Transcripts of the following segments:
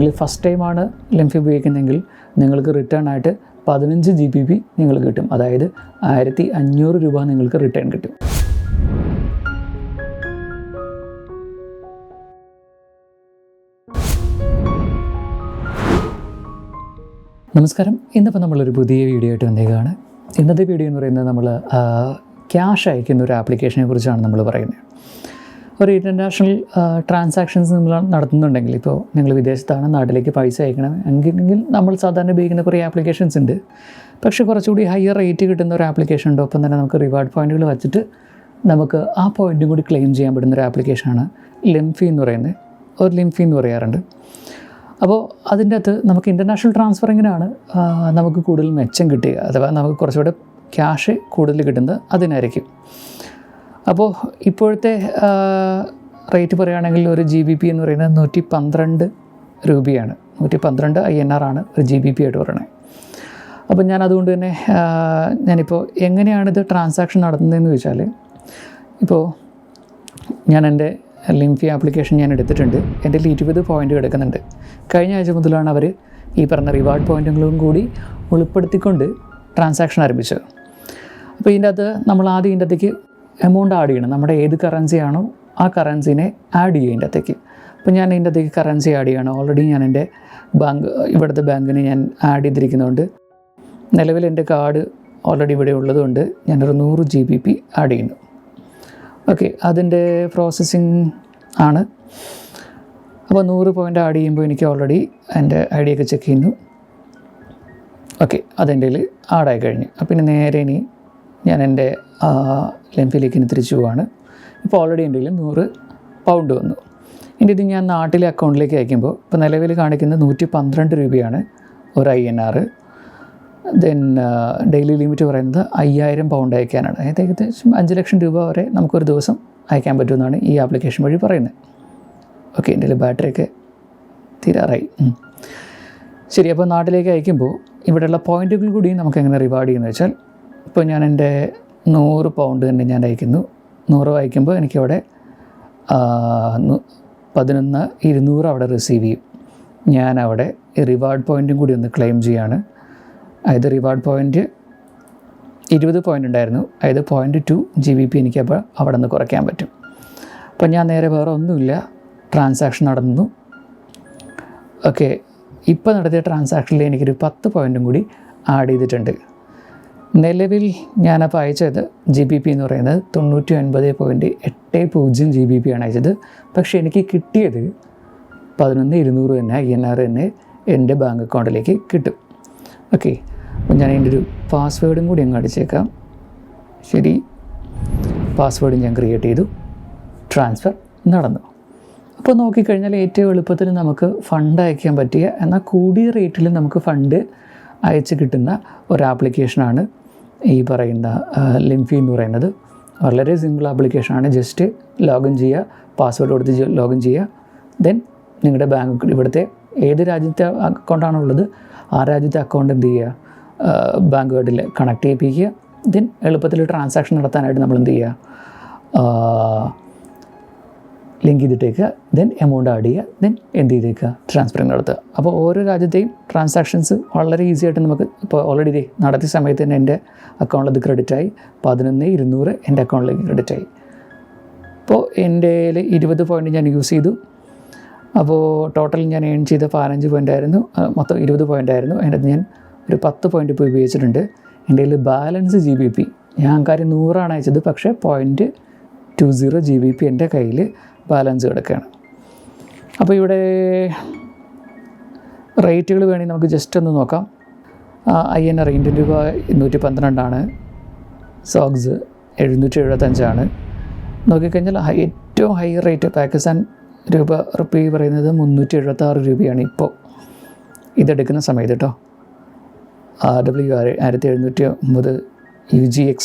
നിങ്ങൾ ഫസ്റ്റ് ടൈമാണ് ലിംഫി ഉപയോഗിക്കുന്നതെങ്കിൽ നിങ്ങൾക്ക് റിട്ടേൺ ആയിട്ട് 15 GBP നിങ്ങൾക്ക് കിട്ടും. അതായത് 1500 രൂപ നിങ്ങൾക്ക് റിട്ടേൺ കിട്ടും. നമസ്കാരം. ഇന്നിപ്പോൾ നമ്മളൊരു പുതിയ വീഡിയോ ആയിട്ട് വന്നേക്കാണ്. ഇന്നത്തെ വീഡിയോ എന്ന് പറയുന്നത് നമ്മൾ ക്യാഷ് അയക്കുന്ന ഒരു ആപ്ലിക്കേഷനെ കുറിച്ചാണ് നമ്മൾ പറയുന്നത്. ഒരു ഇൻ്റർനാഷണൽ ട്രാൻസാക്ഷൻസ് നമ്മൾ നടത്തുന്നുണ്ടെങ്കിൽ, ഇപ്പോൾ നിങ്ങൾ വിദേശത്താണ്, നാട്ടിലേക്ക് പൈസ അയക്കണം എങ്കിൽ നമ്മൾ സാധാരണ ഉപയോഗിക്കുന്ന കുറേ ആപ്ലിക്കേഷൻസ് ഉണ്ട്. പക്ഷേ കുറച്ചുകൂടി ഹയർ റേറ്റ് കിട്ടുന്ന ഒരു ആപ്ലിക്കേഷൻ ഉണ്ട്. ഒപ്പം തന്നെ നമുക്ക് റിവാർഡ് പോയിൻറ്റുകൾ വച്ചിട്ട് നമുക്ക് ആ പോയിൻറ്റും കൂടി ക്ലെയിം ചെയ്യാൻ പറ്റുന്ന ഒരു ആപ്ലിക്കേഷനാണ് ലിംഫി എന്ന് പറയുന്നത്. ഒരു ലിംഫി എന്ന് പറയാറുണ്ട്. അപ്പോൾ അതിൻ്റെ അകത്ത് നമുക്ക് ഇൻ്റർനാഷണൽ ട്രാൻസ്ഫറിങ്ങിനാണ് നമുക്ക് കൂടുതൽ മെച്ചം കിട്ടുക, അഥവാ നമുക്ക് കുറച്ചുകൂടെ ക്യാഷ് കൂടുതൽ കിട്ടുന്നത് അതിനായിരിക്കും. അപ്പോൾ ഇപ്പോഴത്തെ റേറ്റ് പറയുകയാണെങ്കിൽ ഒരു GBP എന്ന് പറയുന്നത് 112 രൂപയാണ്. 112 INR ആണ് ഒരു GBP ആയിട്ട് പറയുന്നത്. അപ്പോൾ ഞാൻ അതുകൊണ്ട് തന്നെ ഞാനിപ്പോൾ എങ്ങനെയാണിത് ട്രാൻസാക്ഷൻ നടത്തുന്നതെന്ന് ചോദിച്ചാൽ, ഇപ്പോൾ ഞാൻ എൻ്റെ ലിംഫി ആപ്ലിക്കേഷൻ ഞാൻ എടുത്തിട്ടുണ്ട്. എൻ്റെ 20 പോയിൻ്റ് കിടക്കുന്നുണ്ട്. കഴിഞ്ഞ ആഴ്ച മുതലാണ് അവർ ഈ പറഞ്ഞ റിവാർഡ് പോയിൻറ്റുകളും കൂടി ഉൾപ്പെടുത്തിക്കൊണ്ട് ട്രാൻസാക്ഷൻ ആരംഭിച്ചത്. അപ്പോൾ ഇതിൻ്റെ അകത്ത് നമ്മൾ ആദ്യം ഇതിൻ്റെ അകത്തേക്ക് എമൗണ്ട് ആഡ് ചെയ്യണം. നമ്മുടെ ഏത് കറൻസിയാണോ ആ കറൻസിനെ ആഡ് ചെയ്യുക ഇതിൻ്റെ അകത്തേക്ക്. അപ്പോൾ ഞാൻ ഇതിൻ്റെ അകത്തേക്ക് കറൻസി ആഡ് ചെയ്യണം. ഓൾറെഡി ഞാൻ എൻ്റെ ഇവിടുത്തെ ബാങ്കിന് ഞാൻ ആഡ് ചെയ്തിരിക്കുന്നതുകൊണ്ട്, നിലവിൽ എൻ്റെ കാർഡ് ഓൾറെഡി ഇവിടെ ഉള്ളതുകൊണ്ട് ഞാനൊരു 100 GBP ആഡ് ചെയ്യുന്നു. ഓക്കെ, അതിൻ്റെ പ്രോസസ്സിങ് ആണ്. അപ്പോൾ 100 പോയിൻ്റ് ആഡ് ചെയ്യുമ്പോൾ എനിക്ക് ഓൾറെഡി എൻ്റെ ID ഒക്കെ ചെക്ക് ചെയ്യുന്നു. ഓക്കെ, അതെൻ്റെ കയ്യിൽ ആഡായി കഴിഞ്ഞു. അപ്പോൾ ഇനി നേരെ ഞാൻ എൻ്റെ ലിംഫിലേക്ക് തിരിച്ചു പോവാണ്. ഇപ്പോൾ ഓൾറെഡി എൻ്റെ കയ്യിൽ 100 പൗണ്ട് വന്നു. ഇനി ഇത് ഞാൻ നാട്ടിലെ അക്കൗണ്ടിലേക്ക് അയക്കുമ്പോൾ ഇപ്പോൾ നിലവിൽ കാണിക്കുന്നത് 112 രൂപയാണ് ഒരു INR. ദെൻ ഡെയിലി ലിമിറ്റ് പറയുന്നത് 5000 പൗണ്ട് അയക്കാനാണ്. അതായത് ഏകദേശം 5 ലക്ഷം രൂപ വരെ നമുക്കൊരു ദിവസം അയക്കാൻ പറ്റുമെന്നാണ് ഈ ആപ്ലിക്കേഷൻ വഴി പറയുന്നത്. ഓക്കെ, എൻ്റെ ബാറ്ററിയൊക്കെ തീരാറായി. ശരി, അപ്പോൾ നാട്ടിലേക്ക് അയക്കുമ്പോൾ ഇവിടെയുള്ള പോയിൻറ്റുകൾ കൂടി നമുക്ക് എങ്ങനെ റിവാർഡ് ചെയ്യുന്നത് വെച്ചാൽ, ഇപ്പോൾ ഞാൻ എൻ്റെ 100 പൗണ്ട് തന്നെ ഞാൻ അയക്കുന്നു. 100 അയക്കുമ്പോൾ എനിക്കവിടെ 11,200 അവിടെ റിസീവ് ചെയ്യും. ഞാൻ അവിടെ ഈ റിവാർഡ് പോയിൻറ്റും കൂടി ഒന്ന് ക്ലെയിം ചെയ്യാണ്. അതായത് റിവാർഡ് പോയിൻറ്റ് 20 പോയിൻ്റ് ഉണ്ടായിരുന്നു. അതായത് 0.2 GBP എനിക്കപ്പോൾ അവിടെ നിന്ന് കുറയ്ക്കാൻ പറ്റും. അപ്പോൾ ഞാൻ നേരെ വേറെ ഒന്നുമില്ല, ട്രാൻസാക്ഷൻ നടന്നു. ഓക്കെ, ഇപ്പോൾ നടത്തിയ ട്രാൻസാക്ഷനിൽ എനിക്കൊരു 10 പോയിൻറ്റും കൂടി ആഡ് ചെയ്തിട്ടുണ്ട്. നിലവിൽ ഞാനപ്പോൾ അയച്ചത് GBP എന്ന് പറയുന്നത് 99.80 GBP ആണ് അയച്ചത്. പക്ഷേ എനിക്ക് കിട്ടിയത് 11,200 തന്നെ INR തന്നെ എൻ്റെ ബാങ്ക് അക്കൗണ്ടിലേക്ക് കിട്ടും. ഓക്കെ, അപ്പോൾ ഞാൻ അതിൻ്റെ ഒരു പാസ്വേഡും കൂടി അങ്ങ് അടിച്ചേക്കാം. ശരി, പാസ്വേഡ് ഞാൻ ക്രിയേറ്റ് ചെയ്തു. ട്രാൻസ്ഫർ നടന്നു. അപ്പോൾ നോക്കിക്കഴിഞ്ഞാൽ ഏറ്റവും എളുപ്പത്തിൽ നമുക്ക് ഫണ്ട് അയക്കാൻ പറ്റിയ, എന്നാൽ കൂടിയ റേറ്റിൽ നമുക്ക് ഫണ്ട് അയച്ച് കിട്ടുന്ന ഒരു ആപ്ലിക്കേഷനാണ് ഈ പറയുന്ന ലിംഫി എന്ന് പറയുന്നത്. വളരെ സിമ്പിൾ ആപ്ലിക്കേഷനാണ്. ജസ്റ്റ് ലോഗിൻ ചെയ്യുക, പാസ്വേഡ് കൊടുത്ത് ലോഗിൻ ചെയ്യുക. ദെൻ നിങ്ങളുടെ ബാങ്ക് ഇവിടുത്തെ ഏത് രാജ്യത്തെ അക്കൗണ്ടാണോ ഉള്ളത് ആ രാജ്യത്തെ അക്കൗണ്ട് എന്ത് ചെയ്യുക, ബാങ്കുമായിട്ട് കണക്ട് ചെയ്യിപ്പിക്കുക. ദെൻ എളുപ്പത്തിൽ ട്രാൻസാക്ഷൻ നടത്താനായിട്ട് നമ്മൾ എന്ത് ചെയ്യുക, ലിങ്ക് ചെയ്തിട്ടേക്കുക. ദെൻ എമൗണ്ട് ആഡ് ചെയ്യുക. ദെൻ എന്ത് ചെയ്തേക്കുക, ട്രാൻസ്ഫറിങ് നടത്തുക. അപ്പോൾ ഓരോ രാജ്യത്തെയും ട്രാൻസാക്ഷൻസ് വളരെ ഈസി ആയിട്ട് നമുക്ക് ഇപ്പോൾ ഓൾറെഡി നടത്തിയ സമയത്ത് തന്നെ എൻ്റെ അക്കൗണ്ടിൽ അത് ക്രെഡിറ്റായി. 11,200 എൻ്റെ അക്കൗണ്ടിലേക്ക് ക്രെഡിറ്റായി. അപ്പോൾ എൻ്റെ 20 പോയിൻ്റ് ഞാൻ യൂസ് ചെയ്തു. അപ്പോൾ ടോട്ടൽ ഞാൻ ഏൺ ചെയ്ത 15 പോയിൻ്റ് ആയിരുന്നു. മൊത്തം 20 പോയിൻ്റ് ആയിരുന്നു. അതിൻ്റെ ഞാൻ ഒരു 10 പോയിൻ്റ് ഇപ്പോൾ ഉപയോഗിച്ചിട്ടുണ്ട്. എൻ്റെ കയ്യിൽ ബാലൻസ് GBP, ഞാൻ കാര്യം 100 അയച്ചത്, പക്ഷേ 0.20 GBP എൻ്റെ കയ്യിൽ ബാലൻസ് കിടക്കുകയാണ്. അപ്പോൾ ഇവിടെ റേറ്റുകൾ വേണമെങ്കിൽ നമുക്ക് ജസ്റ്റ് ഒന്ന് നോക്കാം. INR ഇന്ത്യൻ രൂപ 212 സോക്സ് 775 നോക്കിക്കഴിഞ്ഞാൽ ഏറ്റവും ഹൈ റേറ്റ് പാകിസ്ഥാൻ റുപ്പി പറയുന്നത് 376 രൂപയാണ് ഇപ്പോൾ ഇതെടുക്കുന്ന സമയത്ത് കേട്ടോ. WR 1709, UGX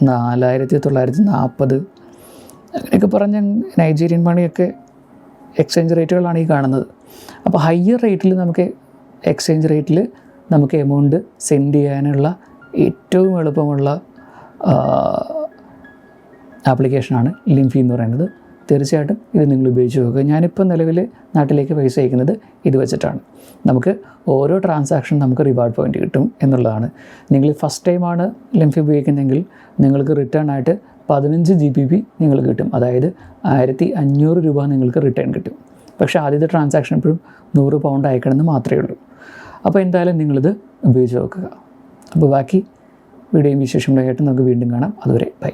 4940, അങ്ങനെയൊക്കെ പറഞ്ഞ നൈജീരിയൻ മണിയൊക്കെ എക്സ്ചേഞ്ച് റേറ്റുകളാണ് ഈ കാണുന്നത്. അപ്പോൾ ഹയർ റേറ്റിൽ നമുക്ക് എക്സ്ചേഞ്ച് റേറ്റിൽ നമുക്ക് എമൗണ്ട് സെൻഡ് ചെയ്യാനുള്ള ഏറ്റവും എളുപ്പമുള്ള ആപ്ലിക്കേഷനാണ് ലിംഫി എന്ന് പറയുന്നത്. തീർച്ചയായിട്ടും ഇത് നിങ്ങൾ ഉപയോഗിച്ച് നോക്കുക. ഞാനിപ്പോൾ നിലവിൽ നാട്ടിലേക്ക് പൈസ അയക്കുന്നത് ഇത് വെച്ചിട്ടാണ്. നമുക്ക് ഓരോ ട്രാൻസാക്ഷൻ നമുക്ക് റിവാർഡ് പോയിൻ്റ് കിട്ടും എന്നുള്ളതാണ്. നിങ്ങൾ ഫസ്റ്റ് ടൈമാണ് ലെംഫി ഉപയോഗിക്കുന്നതെങ്കിൽ നിങ്ങൾക്ക് റിട്ടേൺ ആയിട്ട് 15 GBP നിങ്ങൾക്ക് കിട്ടും. അതായത് 1500 രൂപ നിങ്ങൾക്ക് റിട്ടേൺ കിട്ടും. പക്ഷേ ആദ്യത്തെ ട്രാൻസാക്ഷൻ എപ്പോഴും 100 പൗണ്ട് അയക്കണമെന്ന് മാത്രമേ ഉള്ളൂ. അപ്പോൾ എന്തായാലും നിങ്ങളിത് ഉപയോഗിച്ച് നോക്കുക. അപ്പോൾ ബാക്കി വീഡിയോയും വിശേഷങ്ങളായിട്ട് നമുക്ക് വീണ്ടും കാണാം. അതുവരെ ബൈ.